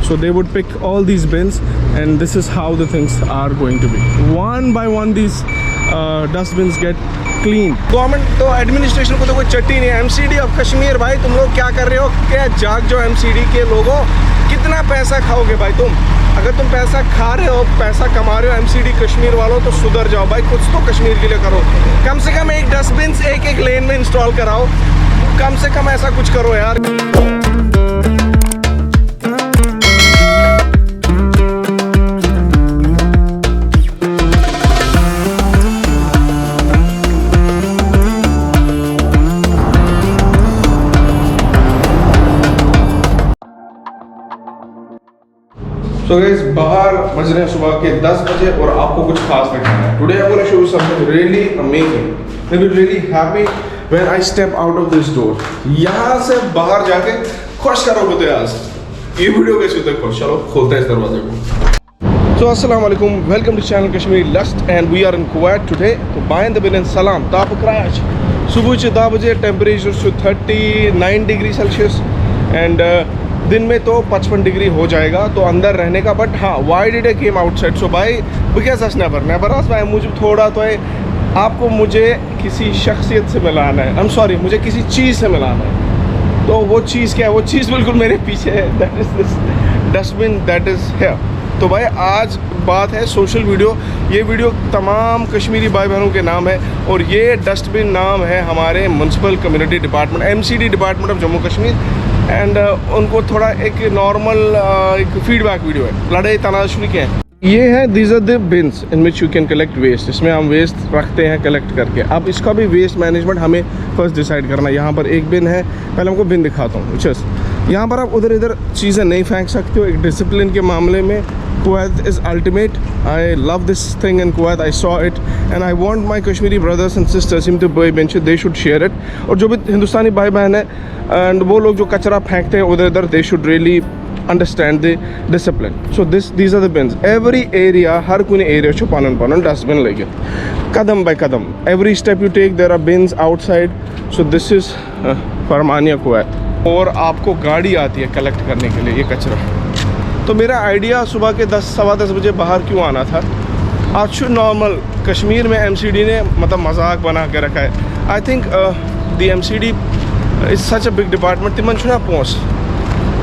So they would pick all these bins, and this is how the things are going to be. One by one these dustbins get cleaned. Government तो administration को तो कोई चट्टी नहीं है। MCD of Kashmir भाई, तुम लोग क्या कर रहे हो? क्या जाग जो एमसीडी के लोगों, कितना पैसा खाओगे भाई तुम? अगर तुम पैसा खा रहे हो, पैसा कमा रहे हो एमसीडी कश्मीर वालों, तो सुधर जाओ भाई, कुछ तो कश्मीर के लिए करो। कम से कम एक डस्टबिन एक लेन में इंस्टॉल कराओ, कम से कम ऐसा कुछ करो यार। So guys, बाहर बज रहे हैं सुबह के 10 बजे और आपको कुछ खास दिखाना है। Today I'm going to show you something really amazing. You'll be really happy when I step out of this door. यहाँ से बाहर जाके खुश करोगे तो यार। ये वीडियो कैसे होता है? चलो खोलते हैं इस दरवाजे को। So अस्सलाम वालेकुम, welcome to channel Kashmir Lust and we are in Kuwait today. तो बाइन द बिन सलाम ताप क्रैश सुबह 10 बजे, टेम्परेचर 39 डिग्री सेल्सियस एंड दिन में तो 55 डिग्री हो जाएगा तो अंदर रहने का। बट हाँ, why did I came outside? So भाई बिकॉज अस नेबर अस भाई, मुझे थोड़ा तो है, आपको मुझे किसी शख्सियत से मिलाना है। आई एम सॉरी, मुझे किसी चीज़ से मिलाना है। तो वो चीज़ क्या है? वो चीज़ बिल्कुल मेरे पीछे है। That is this dustbin that is here. तो भाई आज बात है सोशल वीडियो। ये वीडियो तमाम कश्मीरी भाई बहनों के नाम है और ये डस्टबिन नाम है हमारे municipal community department, MCD department of Jammu Kashmir. And उनको थोड़ा एक नॉर्मल एक फीडबैक वीडियो है, लड़ाई तनाशुरी के हैं। ये है these are the bins in which you can collect waste. इसमें हम वेस्ट रखते हैं कलेक्ट करके। अब इसका भी वेस्ट मैनेजमेंट हमें फर्स्ट डिसाइड करना है। यहाँ पर एक बिन है, पहले हमको बिन दिखाता हूँ। चस यहाँ पर आप उधर इधर चीज़ें नहीं फेंक सकते हो। एक डिसिप्लिन के मामले में Kuwait is ultimate. I love this thing in Kuwait. I saw it and I want my Kashmiri brothers and sisters him to bench it. They should share it. और जो भी हिंदुस्तानी भाई बहन है and वो लोग जो कचरा फेंकते हैं उधर इधर, they should really understand the discipline. So these are the bins. Every area, हर कोई एरिया छो पानन डस्टबिन लेके कदम बाय कदम. Every step you take there are bins outside. So this is फरमानिया Kuwait. और आपको गाड़ी आती है कलेक्ट करने के लिए ये कचरा। तो मेरा आइडिया सुबह के 10 सवा 10 बजे बाहर क्यों आना था? आज नॉर्मल कश्मीर में एमसीडी ने मतलब मजाक बना के रखा है। I think the MCD is such a big department. तिमन छुना पोस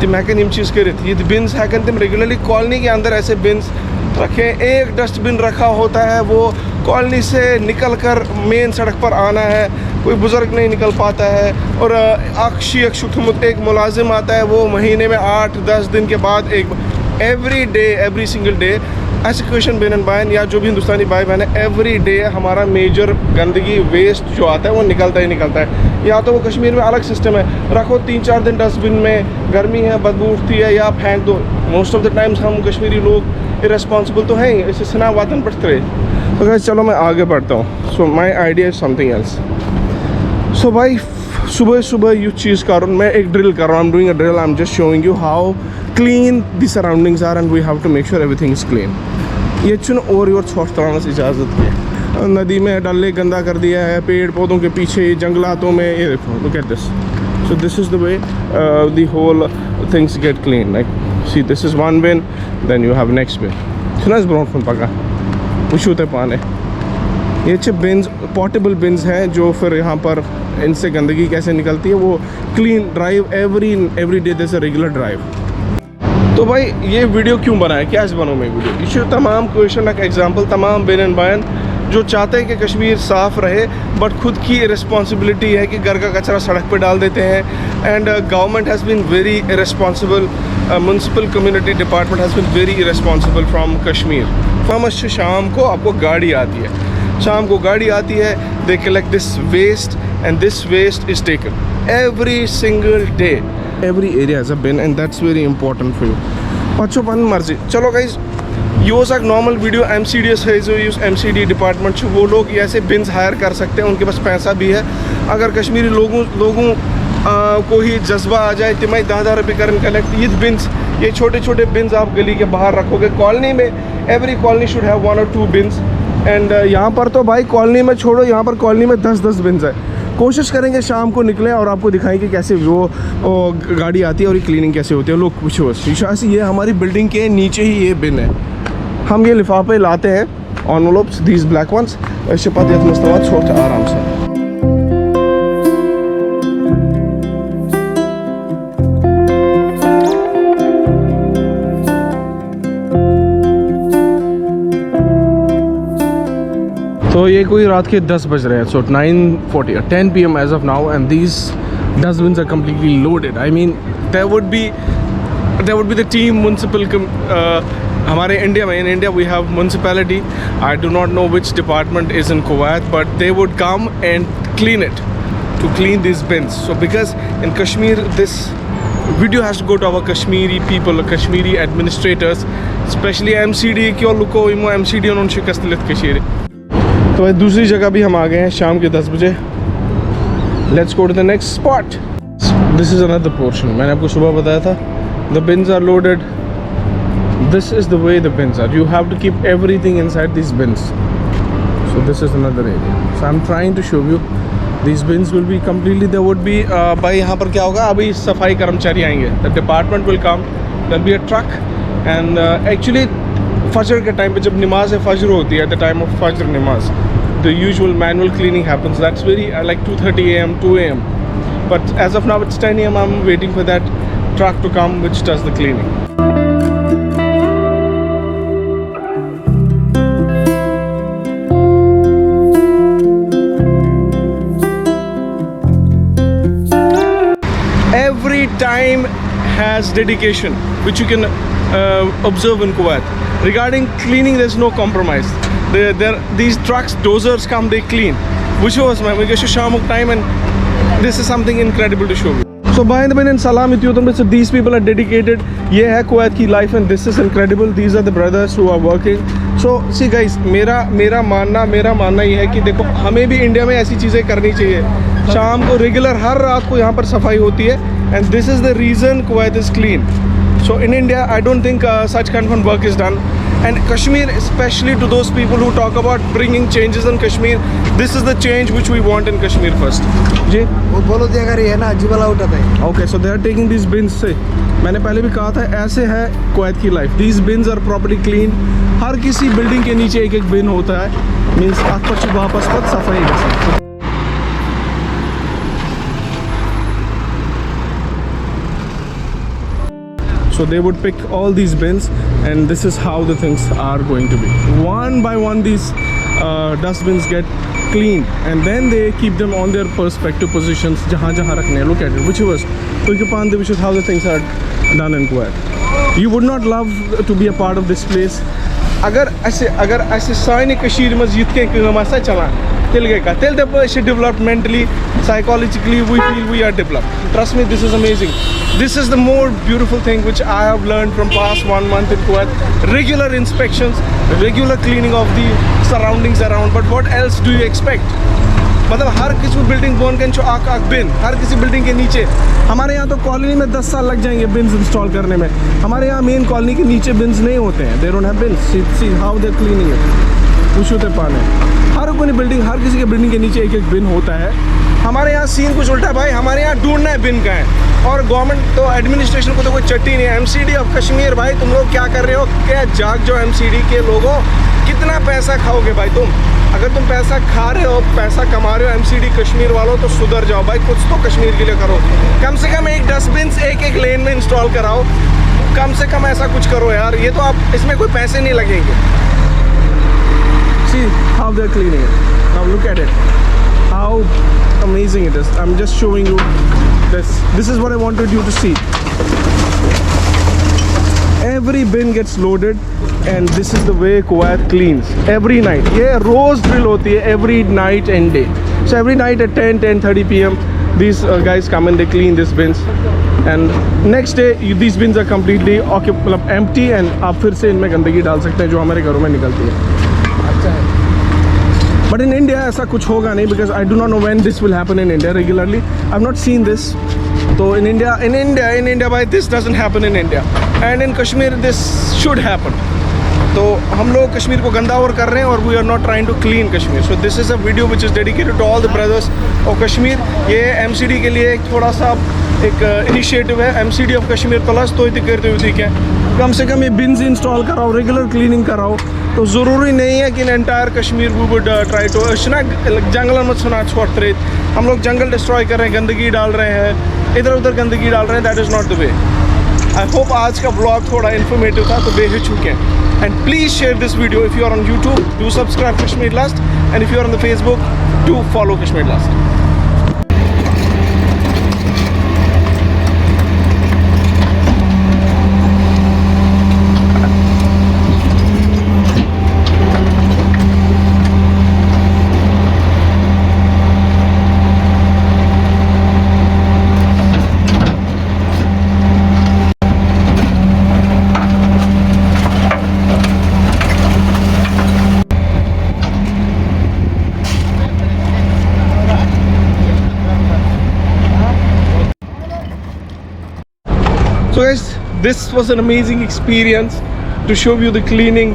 तिम हैकन यम चीज़ करित ये बिन्स हैकन तिम रेगुलरली कॉलोनी के अंदर ऐसे बिन्स रखे। एक डस्टबिन रखा होता है, वो कॉलोनी से निकल कर मेन सड़क पर आना है, कोई बुज़ुर्ग नहीं निकल पाता है। और एक मुलाजिम आता है, वो महीने में 8-10 दिन के बाद एक एवरी सिंगल डे ऐसे क्वेश्चन बेन बायन या जो भी हिंदुस्तानी भाई बहन है, एवरी डे हमारा मेजर गंदगी वेस्ट जो आता है वो निकलता ही निकलता है। या तो वो कश्मीर में अलग सिस्टम है, रखो 3-4 दिन डस्टबिन में, गर्मी है बदबू उठती है या फेंक दो। मोस्ट ऑफ द टाइम्स हम कश्मीरी लोग इरेस्पॉन्सिबल तो हैं, इससे सना वातन पड़ते रहे। तो चलो मैं आगे बढ़ता हूँ। So my idea is something else. So भाई सुबह सुबह ये चीज़ कर रहा हूँ मैं, एक ड्रिल कर रहा हूँ। I am doing a drill, I am just showing you how clean the surroundings are and we have to make sure everything is clean. ये चुन और छोट तरह से इजाज़त की नदी में डल लेक गंदा कर दिया है, पेड़ पौधों के पीछे जंगलातों में। ये देखो, look at this. So this is the way the whole things get clean. Like see this is one bin, then you have next bin. सुना इस ब्रोन पका वुशूते पाने ये बिन्स पोर्टेबल बिन्स हैं जो फिर यहाँ पर इनसे गंदगी कैसे निकलती है वो clean drive every day this a regular drive. तो भाई ये वीडियो क्यों बनाया, क्या इस बनाऊँ मैं वीडियो? इशू तमाम क्वेश्चन का एग्जांपल, तमाम बेन बायन जो चाहते हैं कि कश्मीर साफ़ रहे बट खुद की रिस्पॉन्सिबिलिटी है कि घर का कचरा सड़क पे डाल देते हैं। And government has been very irresponsible, municipal community department has been very irresponsible from Kashmir. शाम को आपको गाड़ी आती है, शाम को गाड़ी आती है, they collect this waste and this waste is taken every single day. Every area has a bin and that's very important for you. बच्चों पन मर्जी। चलो गाइज यो सा नॉर्मल वीडियो एमसीडी है जो यूज एमसीडी डिपार्टमेंट वो लोग ऐसे बिन्स हायर कर सकते हैं, उनके पास पैसा भी है। अगर कश्मीरी लोगों को ही जज्बा आ जाए तिमाही 10 रुपये कर कलेक्ट ये बिन्स, ये छोटे छोटे बिन्स आप गली के बाहर रखोगे। कॉलोनी में every colony should have 1 or 2 beans. And यहाँ पर तो भाई कॉलोनी में छोड़ो, यहाँ पर कॉलोनी में 10-10 बिन्स है। कोशिश करेंगे शाम को निकले और आपको दिखाएंगे कैसे वो गाड़ी आती है और ये क्लीनिंग कैसे होती है। लोग पूछो शीशा से, ये हमारी बिल्डिंग के नीचे ही ये बिन है। हम ये लिफाफे लाते हैं envelopes, these black ones, Shipat यथ मुस्तवाद छोड़ आराम से। तो ये कोई रात के 10 बज रहे हैं, so 9:40 or 10 PM as of now, and these dustbins are completely loaded. I mean, there would be the team municipal हमारे इंडिया में, in India we have municipality. I do not know which department is in Kuwait, but they would come and clean it, to clean these bins. So because in Kashmir this video has to go to our Kashmiri people, Kashmiri administrators, especially MCD क्यों लुको इमो MCD उन्होंने शिकस्त लित कशीर। तो भाई दूसरी जगह भी हम आ गए हैं शाम के 10 बजे। Let's go to the next spot. This is another portion. मैंने आपको सुबह बताया था the bins are loaded. This is the way the bins are. You have to keep everything inside this bins. So this is another area. So I am trying to show you this bins will be completely, there would be भाई यहाँ पर क्या होगा, अभी सफाई कर्मचारी आएंगे, the department will come, there be a truck and actually फजर के टाइम पे जब नमाज फजर होती है, द टाइम ऑफ फजर नमाज, the usual manual cleaning happens. That's very like 2:30 AM, 2 AM. But as of now it's 10 AM. I'm waiting for that truck to come which does the cleaning. Every time has dedication which you can observe in Kuwait. Regarding cleaning there's no compromise. These trucks, dozers come, they clean. Which was my Shamuk time, and this is something incredible to show you. So by the way, and salam itutum, so these people are dedicated. ये है Kuwait की life and this is incredible. These are the brothers who are working. So see guys, मेरा मानना ये है कि देखो हमें भी इंडिया में ऐसी चीज़ें करनी चाहिए। शाम को रेगुलर हर रात को यहाँ पर सफाई होती है and this is the reason Kuwait is clean. So in India, I don't think such kind of work is done. And Kashmir, especially to those people who talk about bringing changes in Kashmir, this is the change which we want in Kashmir first. जी वो बोलो दिया कर है ना, अजीबला उठाता है। Okay, so they are taking these bins से, मैंने पहले भी कहा था ऐसे है कुवैत की life. These bins are properly clean. हर किसी बिल्डिंग के नीचे एक एक बिन होता है, मीन्स आप वापस पत सफाई कर सकते हैं। So they would pick all these bins and this is how the things are going to be. One by one these dustbins get cleaned and then they keep them on their perspective positions jahan rakhne. Look at it, which was which is how the things are done in Kuwait. You would not love to be a part of this place. अगर ऐसे साइने कशीर मस्जिद के कमासा चला तिल गए का तिल developmentally, psychologically we feel we are developed. Trust me, this is amazing. This is the more beautiful thing which I have learned from past 1 month in Kuwait. Regular inspections, regular cleaning of the surroundings around. But what else do you expect? मतलब हर किसी building bone के आक बिन, हर किसी building के नीचे। हमारे यहाँ तो कॉलोनी में 10 साल लग जाएंगे बिन्स इंस्टॉल करने में। हमारे यहाँ मेन कॉलोनी के नीचे बिन्स नहीं होते हैं। They don't have beans. See how they cleaning it. पूछते पाने हर कोई बिल्डिंग, हर किसी के बिल्डिंग के नीचे एक एक बिन होता है। हमारे यहाँ सीन कुछ उल्टा भाई, हमारे यहाँ ढूंढना है बिन का है और गवर्नमेंट तो एडमिनिस्ट्रेशन को तो कोई चट्टी नहीं है। एमसीडी ऑफ कश्मीर भाई तुम लोग क्या कर रहे हो? क्या जाग जो एमसीडी के लोगों, कितना पैसा खाओगे भाई तुम? अगर तुम पैसा खा रहे हो, पैसा कमा रहे हो एमसीडी कश्मीर वालों, तो सुधर जाओ भाई, कुछ तो कश्मीर के लिए करो। कम से कम एक डस्टबिन एक लेन में इंस्टॉल कराओ, कम से कम ऐसा कुछ करो यार। ये तो आप इसमें कोई पैसे नहीं लगेंगे। See how they're cleaning it. Now look at it. How amazing it is. I'm just showing you this. This is what I wanted you to see. Every bin gets loaded and this is the way Kuwait cleans every night. ये रोज drill होती है every night and day. So every night at 10:30 PM these guys come and they clean these bins and next day these bins are completely empty and आप फिर से इनमें गंदगी डाल सकते हैं जो हमारे घरों में निकलती है। अच्छा है। But in India ऐसा कुछ होगा नहीं because I do not know when this will happen in India regularly. I've not seen this. So in India, by this doesn't happen in India, and in Kashmir this should happen. तो हम लोग कश्मीर को गंदा और कर रहे हैं और we are not trying to clean Kashmir. So this is a video which is dedicated to all the brothers of Kashmir. ये MCD के लिए एक थोड़ा सा एक इनिशिएटिव है. MCD ऑफ कश्मीर तलाश तो करते हुए ठीक है, कम से कम ये बिन्स इंस्टॉल कराओ, रेगुलर क्लीनिंग कराओ. तो ज़रूरी नहीं है कि in entire Kashmir we would try to जंगल में सुना छोड़ रहे. हम लोग जंगल डिस्ट्रॉय कर रहे हैं, गंदगी डाल रहे हैं, इधर उधर गंदगी डाल रहे हैं. That is not the way. I hope आज का ब्लॉग थोड़ा इन्फॉर्मेटिव था, तो बेहिचक हैं. And please share this video. If you are on YouTube, do subscribe Kashmir Lust, and if you are on the Facebook, do follow Kashmir Lust. So guys, this was an amazing experience to show you the cleaning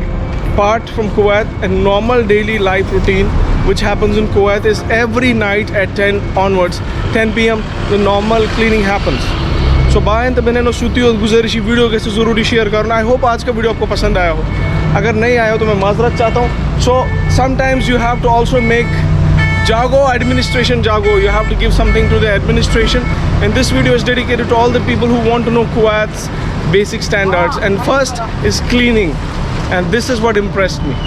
part from Kuwait. A normal daily life routine which happens in Kuwait is every night at 10 onwards, 10 PM the normal cleaning happens. So Bayern तो मैंने सूती और गुजारिश video कैसे ज़रूरी share करना. I hope आज का वीडियो आपको पसंद आया हो. अगर नहीं आया हो तो मैं माजरत चाहता हूँ. So sometimes you have to also make Jago administration Jago. You have to give something to the administration. And this video is dedicated to all the people who want to know Kuwait's basic standards. And first is cleaning. And this is what impressed me.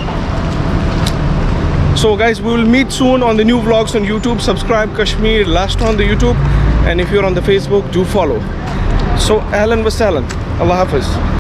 So guys, we will meet soon on the new vlogs on YouTube. Subscribe Kashmir Lust on the YouTube. And if you're on the Facebook, do follow. So ahlan wa sahlan. Allah Hafiz.